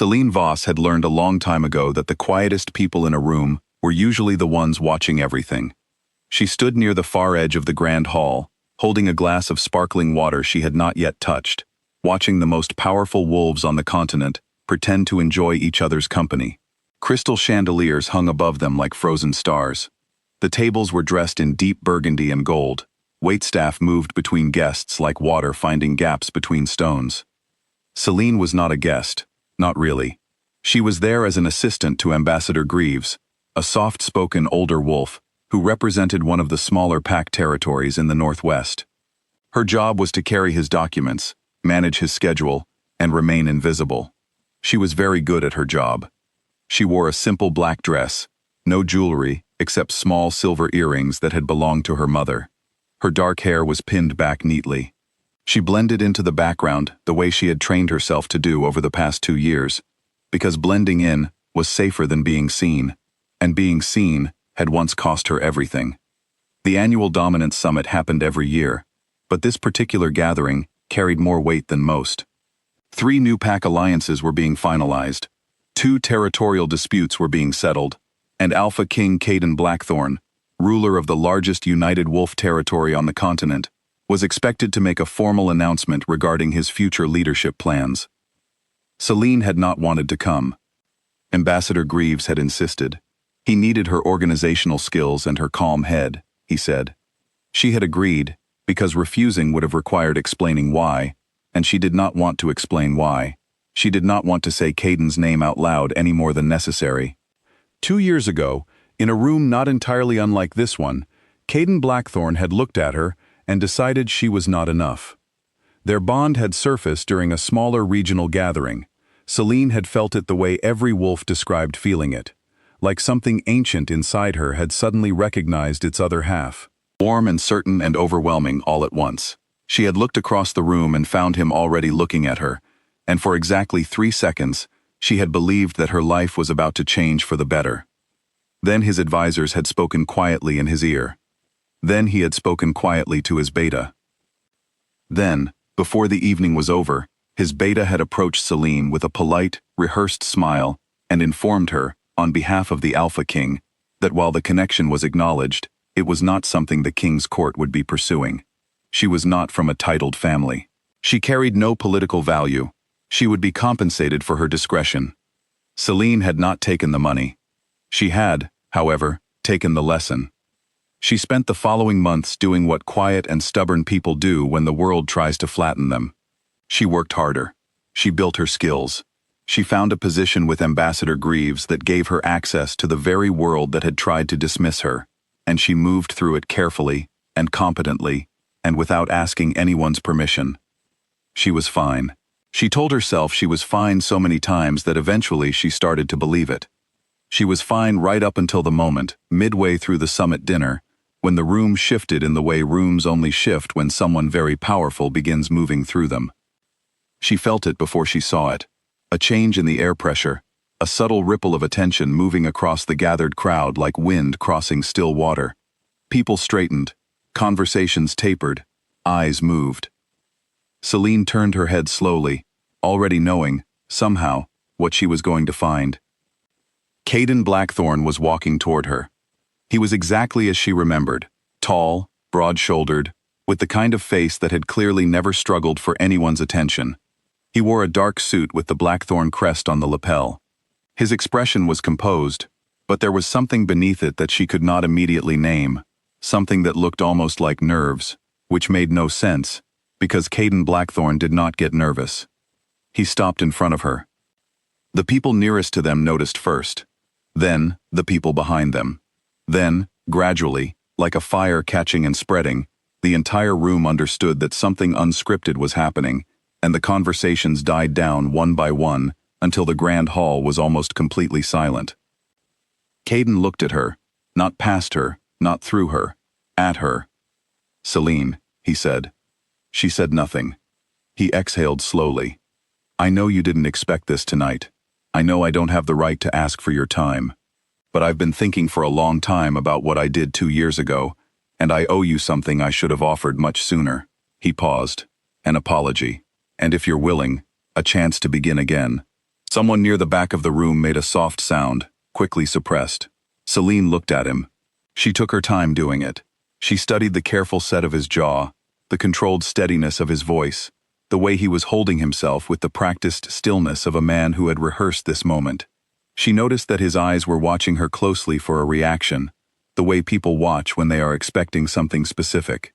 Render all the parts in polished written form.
Celine Voss had learned a long time ago that the quietest people in a room were usually the ones watching everything. She stood near the far edge of the grand hall, holding a glass of sparkling water she had not yet touched, watching the most powerful wolves on the continent pretend to enjoy each other's company. Crystal chandeliers hung above them like frozen stars. The tables were dressed in deep burgundy and gold. Waitstaff moved between guests like water finding gaps between stones. Celine was not a guest, not really. She was there as an assistant to Ambassador Greaves, a soft-spoken older wolf who represented one of the smaller pack territories in the Northwest. Her job was to carry his documents, manage his schedule, and remain invisible. She was very good at her job. She wore a simple black dress, no jewelry except small silver earrings that had belonged to her mother. Her dark hair was pinned back neatly. She blended into the background the way she had trained herself to do over the past 2 years, because blending in was safer than being seen, and being seen had once cost her everything. The annual Dominance Summit happened every year, but this particular gathering carried more weight than most. 3 new pack alliances were being finalized, 2 territorial disputes were being settled, and Alpha King Caden Blackthorn, ruler of the largest United Wolf territory on the continent, was expected to make a formal announcement regarding his future leadership plans. Celine had not wanted to come. Ambassador Greaves had insisted. He needed her organizational skills and her calm head, he said. She had agreed, because refusing would have required explaining why, and she did not want to explain why. She did not want to say Caden's name out loud any more than necessary. 2 years ago, in a room not entirely unlike this one, Caden Blackthorn had looked at her and decided she was not enough. Their bond had surfaced during a smaller regional gathering. Celine had felt it the way every wolf described feeling it, like something ancient inside her had suddenly recognized its other half. Warm and certain and overwhelming all at once. She had looked across the room and found him already looking at her, and for exactly 3 seconds, she had believed that her life was about to change for the better. Then his advisors had spoken quietly in his ear. Then he had spoken quietly to his beta. Then, before the evening was over, his beta had approached Celine with a polite, rehearsed smile and informed her, on behalf of the Alpha King, that while the connection was acknowledged, it was not something the king's court would be pursuing. She was not from a titled family. She carried no political value. She would be compensated for her discretion. Celine had not taken the money. She had, however, taken the lesson. She spent the following months doing what quiet and stubborn people do when the world tries to flatten them. She worked harder. She built her skills. She found a position with Ambassador Greaves that gave her access to the very world that had tried to dismiss her, and she moved through it carefully and competently and without asking anyone's permission. She was fine. She told herself she was fine so many times that eventually she started to believe it. She was fine right up until the moment, midway through the summit dinner, when the room shifted in the way rooms only shift when someone very powerful begins moving through them. She felt it before she saw it. A change in the air pressure, a subtle ripple of attention moving across the gathered crowd like wind crossing still water. People straightened, conversations tapered, eyes moved. Celine turned her head slowly, already knowing, somehow, what she was going to find. Caden Blackthorn was walking toward her. He was exactly as she remembered, tall, broad-shouldered, with the kind of face that had clearly never struggled for anyone's attention. He wore a dark suit with the Blackthorn crest on the lapel. His expression was composed, but there was something beneath it that she could not immediately name, something that looked almost like nerves, which made no sense, because Caden Blackthorn did not get nervous. He stopped in front of her. The people nearest to them noticed first. Then, the people behind them. Then, gradually, like a fire catching and spreading, the entire room understood that something unscripted was happening, and the conversations died down one by one until the grand hall was almost completely silent. Caden looked at her, not past her, not through her, at her. "Celine," he said. She said nothing. He exhaled slowly. "I know you didn't expect this tonight. I know I don't have the right to ask for your time. But I've been thinking for a long time about what I did 2 years ago, and I owe you something I should have offered much sooner." He paused. "An apology. And if you're willing, a chance to begin again." Someone near the back of the room made a soft sound, quickly suppressed. Celine looked at him. She took her time doing it. She studied the careful set of his jaw, the controlled steadiness of his voice, the way he was holding himself with the practiced stillness of a man who had rehearsed this moment. She noticed that his eyes were watching her closely for a reaction, the way people watch when they are expecting something specific.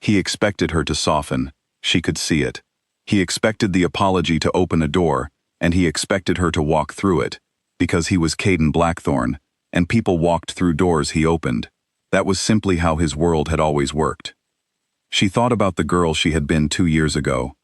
He expected her to soften. She could see it. He expected the apology to open a door, and he expected her to walk through it, because he was Caden Blackthorne, and people walked through doors he opened. That was simply how his world had always worked. She thought about the girl she had been 2 years ago,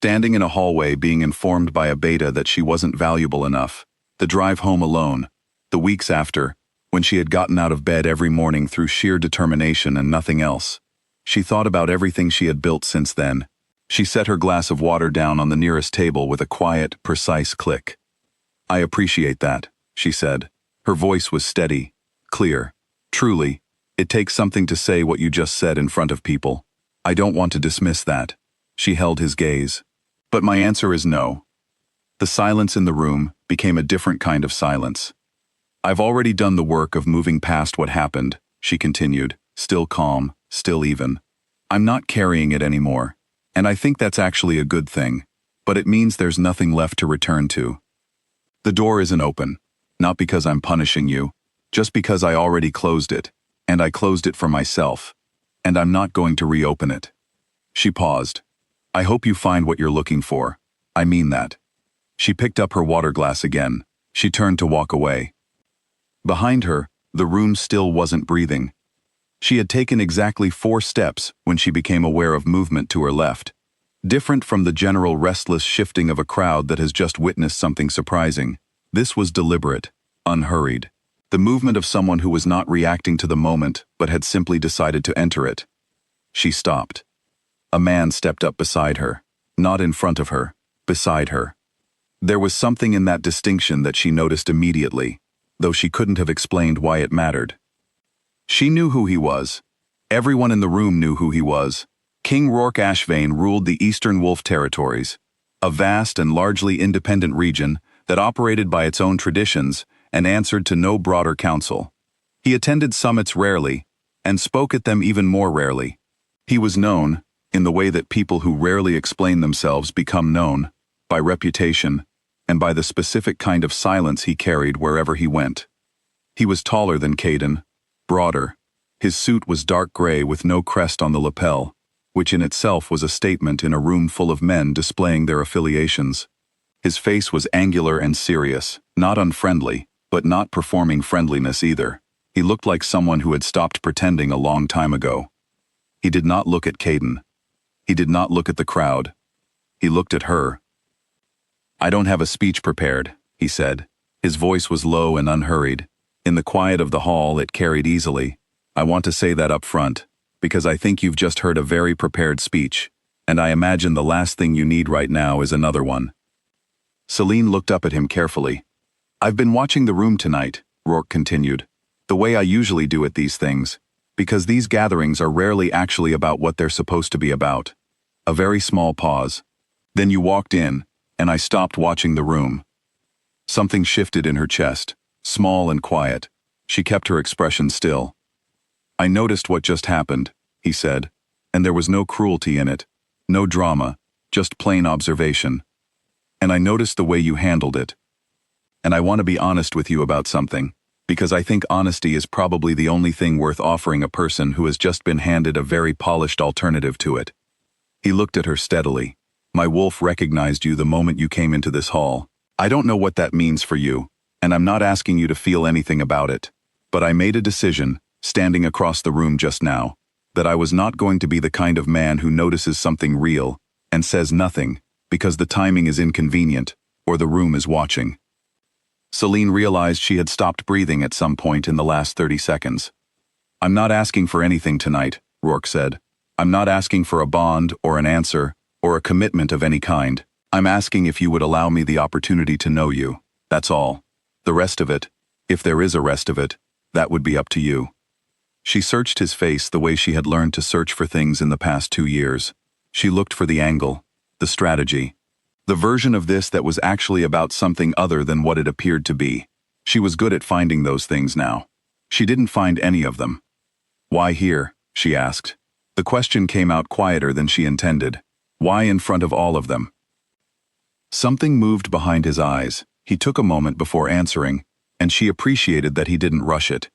standing in a hallway being informed by a beta that she wasn't valuable enough, the drive home alone, the weeks after, when she had gotten out of bed every morning through sheer determination and nothing else. She thought about everything she had built since then. She set her glass of water down on the nearest table with a quiet, precise click. "I appreciate that," she said. Her voice was steady, clear. "Truly, it takes something to say what you just said in front of people. I don't want to dismiss that." She held his gaze. "But my answer is no." The silence in the room became a different kind of silence. "I've already done the work of moving past what happened," she continued, still calm, still even. "I'm not carrying it anymore. And I think that's actually a good thing, but it means there's nothing left to return to. The door isn't open, not because I'm punishing you, just because I already closed it, and I closed it for myself, and I'm not going to reopen it." She paused. "I hope you find what you're looking for. I mean that." She picked up her water glass again. She turned to walk away. Behind her, the room still wasn't breathing. She had taken exactly 4 steps when she became aware of movement to her left. Different from the general restless shifting of a crowd that has just witnessed something surprising, this was deliberate, unhurried. The movement of someone who was not reacting to the moment but had simply decided to enter it. She stopped. A man stepped up beside her, not in front of her, beside her. There was something in that distinction that she noticed immediately, though she couldn't have explained why it mattered. She knew who he was. Everyone in the room knew who he was. King Rourke Ashvane ruled the Eastern Wolf Territories, a vast and largely independent region that operated by its own traditions and answered to no broader council. He attended summits rarely, and spoke at them even more rarely. He was known, in the way that people who rarely explain themselves become known, by reputation, and by the specific kind of silence he carried wherever he went. He was taller than Caden, broader. His suit was dark gray with no crest on the lapel, which in itself was a statement in a room full of men displaying their affiliations. His face was angular and serious, not unfriendly, but not performing friendliness either. He looked like someone who had stopped pretending a long time ago. He did not look at Caden. He did not look at the crowd. He looked at her. "I don't have a speech prepared," he said. His voice was low and unhurried. In the quiet of the hall, it carried easily. "I want to say that up front, because I think you've just heard a very prepared speech, and I imagine the last thing you need right now is another one." Celine looked up at him carefully. "I've been watching the room tonight," Rourke continued, "the way I usually do at these things, because these gatherings are rarely actually about what they're supposed to be about." A very small pause. "Then you walked in, and I stopped watching the room." Something shifted in her chest, small and quiet. She kept her expression still. "I noticed what just happened," he said, "and there was no cruelty in it, no drama, just plain observation. And I noticed the way you handled it. And I want to be honest with you about something, because I think honesty is probably the only thing worth offering a person who has just been handed a very polished alternative to it." He looked at her steadily. "My wolf recognized you the moment you came into this hall. I don't know what that means for you, and I'm not asking you to feel anything about it. But I made a decision, standing across the room just now, that I was not going to be the kind of man who notices something real and says nothing because the timing is inconvenient or the room is watching." Celine realized she had stopped breathing at some point in the last 30 seconds. "I'm not asking for anything tonight," Rourke said. "I'm not asking for a bond or an answer or a commitment of any kind. I'm asking if you would allow me the opportunity to know you. That's all. The rest of it, if there is a rest of it, that would be up to you." She searched his face the way she had learned to search for things in the past 2 years. She looked for the angle, the strategy. The version of this that was actually about something other than what it appeared to be. She was good at finding those things now. She didn't find any of them. "Why here?" she asked. The question came out quieter than she intended. Why in front of all of them? Something moved behind his eyes. He took a moment before answering, and she appreciated that he didn't rush it.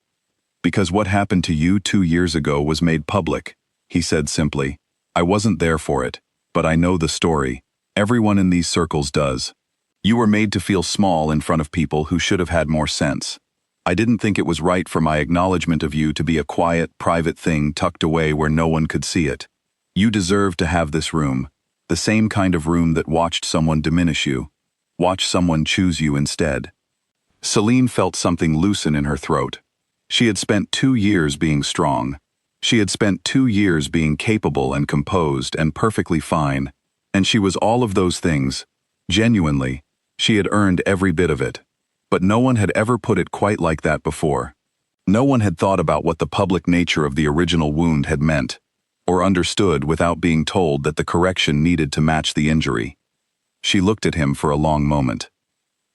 "Because what happened to you 2 years ago was made public," he said simply. "I wasn't there for it, but I know the story. Everyone in these circles does. You were made to feel small in front of people who should have had more sense. I didn't think it was right for my acknowledgement of you to be a quiet, private thing tucked away where no one could see it. You deserve to have this room, the same kind of room that watched someone diminish you, watch someone choose you instead." Celine felt something loosen in her throat. She had spent 2 years being strong. She had spent 2 years being capable and composed and perfectly fine, and she was all of those things. Genuinely, she had earned every bit of it. But no one had ever put it quite like that before. No one had thought about what the public nature of the original wound had meant, or understood without being told that the correction needed to match the injury. She looked at him for a long moment.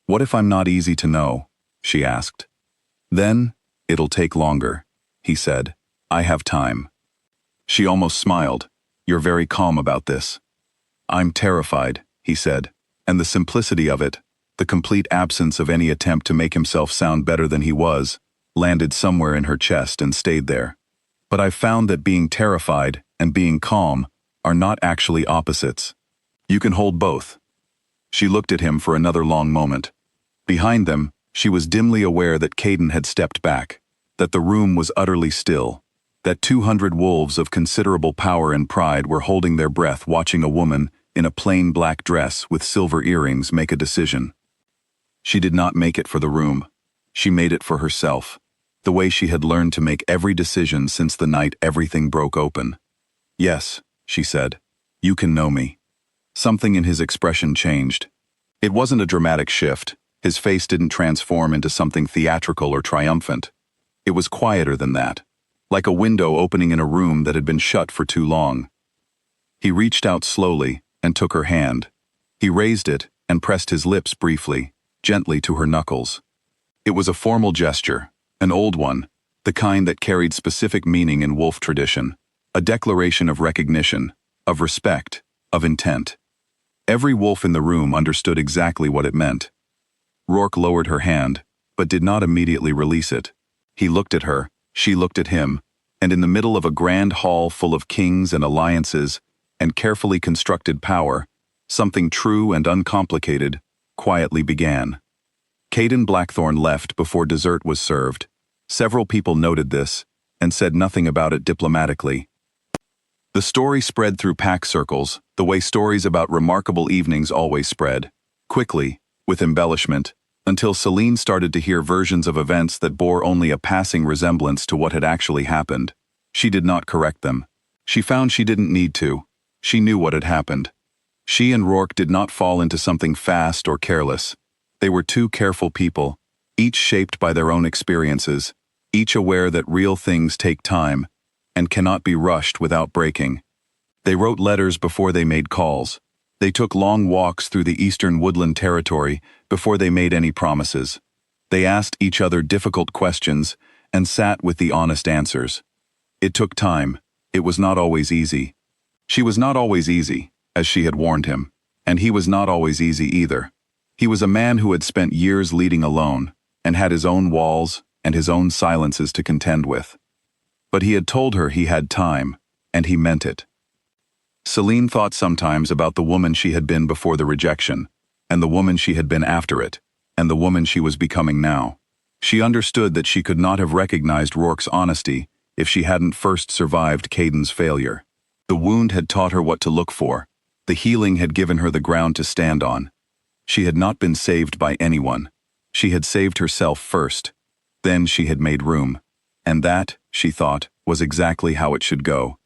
"What if I'm not easy to know?" she asked. "Then, it'll take longer," he said. "I have time." She almost smiled. "You're very calm about this." "I'm terrified," he said, and the simplicity of it, the complete absence of any attempt to make himself sound better than he was, landed somewhere in her chest and stayed there. "But I've found that being terrified and being calm are not actually opposites. You can hold both." She looked at him for another long moment. Behind them, she was dimly aware that Caden had stepped back, that the room was utterly still, that 200 wolves of considerable power and pride were holding their breath watching a woman in a plain black dress with silver earrings make a decision. She did not make it for the room. She made it for herself, the way she had learned to make every decision since the night everything broke open. "Yes," she said, "you can know me." Something in his expression changed. It wasn't a dramatic shift. His face didn't transform into something theatrical or triumphant. It was quieter than that, like a window opening in a room that had been shut for too long. He reached out slowly and took her hand. He raised it and pressed his lips briefly, gently to her knuckles. It was a formal gesture, an old one, the kind that carried specific meaning in wolf tradition, a declaration of recognition, of respect, of intent. Every wolf in the room understood exactly what it meant. Rourke lowered her hand, but did not immediately release it. He looked at her, she looked at him, and in the middle of a grand hall full of kings and alliances and carefully constructed power, something true and uncomplicated quietly began. Caden Blackthorne left before dessert was served. Several people noted this and said nothing about it diplomatically. The story spread through pack circles, the way stories about remarkable evenings always spread, quickly, with embellishment, until Celine started to hear versions of events that bore only a passing resemblance to what had actually happened. She did not correct them. She found she didn't need to. She knew what had happened. She and Rourke did not fall into something fast or careless. They were two careful people, each shaped by their own experiences, each aware that real things take time and cannot be rushed without breaking. They wrote letters before they made calls. They took long walks through the eastern woodland territory before they made any promises. They asked each other difficult questions and sat with the honest answers. It took time. It was not always easy. She was not always easy, as she had warned him, and he was not always easy either. He was a man who had spent years leading alone, and had his own walls and his own silences to contend with. But he had told her he had time, and he meant it. Celine thought sometimes about the woman she had been before the rejection, and the woman she had been after it, and the woman she was becoming now. She understood that she could not have recognized Rourke's honesty if she hadn't first survived Caden's failure. The wound had taught her what to look for. The healing had given her the ground to stand on. She had not been saved by anyone. She had saved herself first. Then she had made room. And that, she thought, was exactly how it should go.